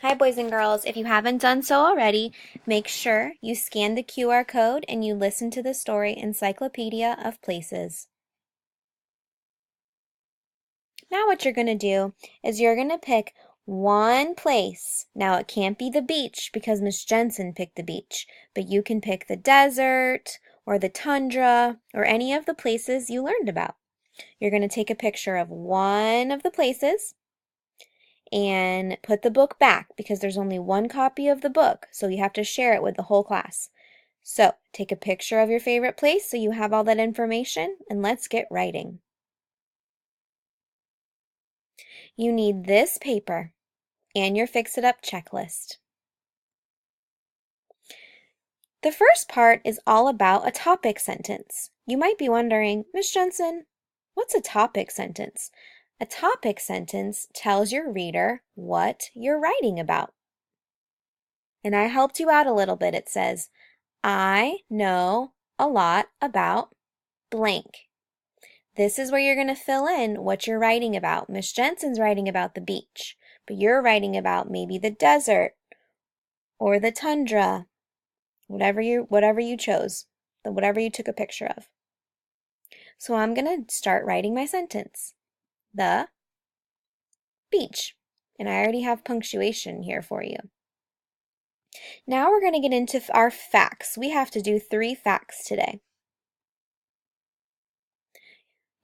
Hi, boys and girls. If you haven't done so already, make sure you scan the QR code and you listen to the story Encyclopedia of Places. Now what you're going to do is you're going to pick one place. Now it can't be the beach because Miss Jensen picked the beach, but you can pick the desert or the tundra or any of the places you learned about. You're going to take a picture of one of the places and put the book back because there's only one copy of the book, so you have to share it with the whole class. So take a picture of your favorite place so you have all that information, and let's get writing. You need this paper and your Fix-It-Up checklist. The first part is all about a topic sentence. You might be wondering, Miss Jensen, what's a topic sentence? A topic sentence tells your reader what you're writing about. And I helped you out a little bit. It says, I know a lot about blank. This is where you're going to fill in what you're writing about. Miss Jensen's writing about the beach, but you're writing about maybe the desert or the tundra, whatever you chose, whatever you took a picture of. So I'm going to start writing my sentence. The beach. And I already have punctuation here for you. Now we're going to get into our facts. We have to do 3 facts today.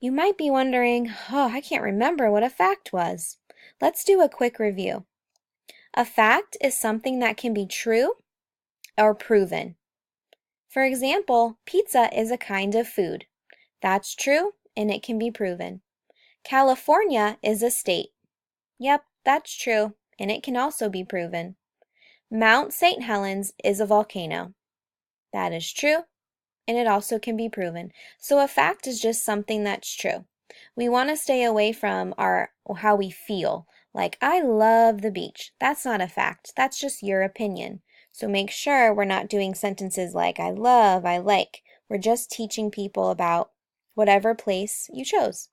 You might be wondering, I can't remember what a fact was. Let's do a quick review. A fact is something that can be true or proven. For example, pizza is a kind of food. That's true and it can be proven. California is a state. Yep, that's true and it can also be proven. Mount St. Helens is a volcano. That is true and it also can be proven. So a fact is just something that's true. We want to stay away from how we feel. Like, I love the beach. That's not a fact. That's just your opinion. So make sure we're not doing sentences like I love, I like. We're just teaching people about whatever place you chose.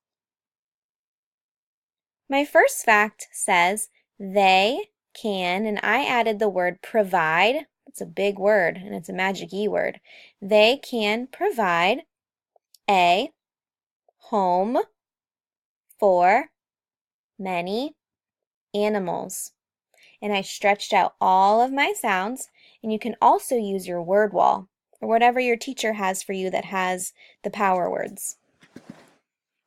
My first fact says they can, and I added the word provide. It's a big word and it's a magic E word. They can provide a home for many animals. And I stretched out all of my sounds, and you can also use your word wall or whatever your teacher has for you that has the power words.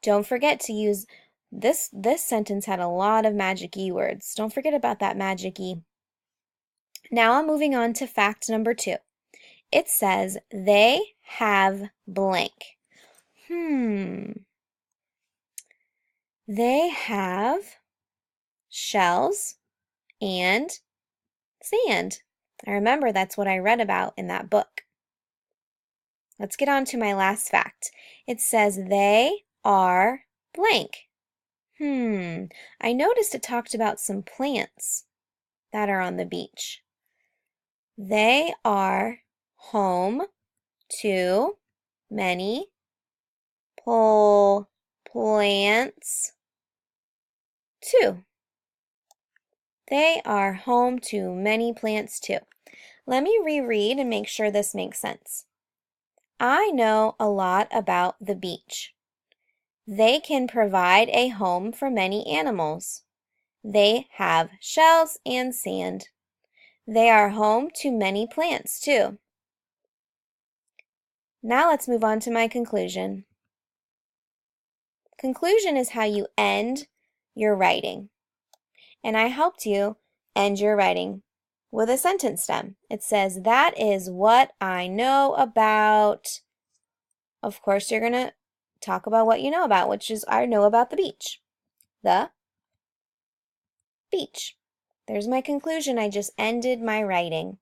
Don't forget to use this sentence had a lot of magic E words. Don't forget about that magic E. Now I'm moving on to fact number 2. It says they have blank. They have shells and sand. I remember that's what I read about in that book. Let's get on to my last fact. It says they are blank. I noticed it talked about some plants that are on the beach. They are home to many plants too. They are home to many plants too. Let me reread and make sure this makes sense. I know a lot about the beach. They can provide a home for many animals. They have shells and sand. They are home to many plants too. Now let's move on to my conclusion. Conclusion is how you end your writing. And I helped you end your writing with a sentence stem. It says, that is what I know about. Of course, you're going to talk about what you know about, which is I know about the beach. The beach. There's my conclusion. I just ended my writing.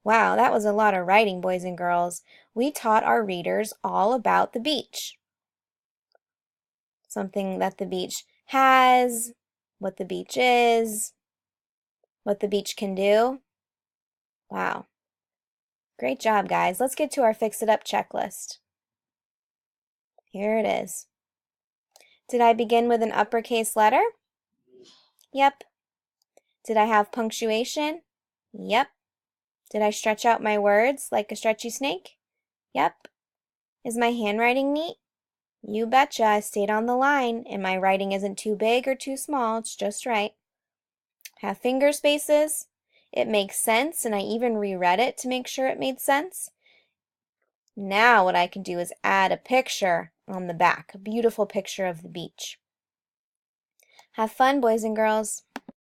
Wow, that was a lot of writing, boys and girls. We taught our readers all about the beach. Something that the beach has, what the beach is, what the beach can do. Wow. Great job, guys. Let's get to our Fix-It-Up checklist. Here it is. Did I begin with an uppercase letter? Yep. Did I have punctuation? Yep. Did I stretch out my words like a stretchy snake? Yep. Is my handwriting neat? You betcha, I stayed on the line, and my writing isn't too big or too small, it's just right. Have finger spaces? It makes sense, and I even reread it to make sure it made sense. Now what I can do is add a picture on the back, a beautiful picture of the beach. Have fun, boys and girls.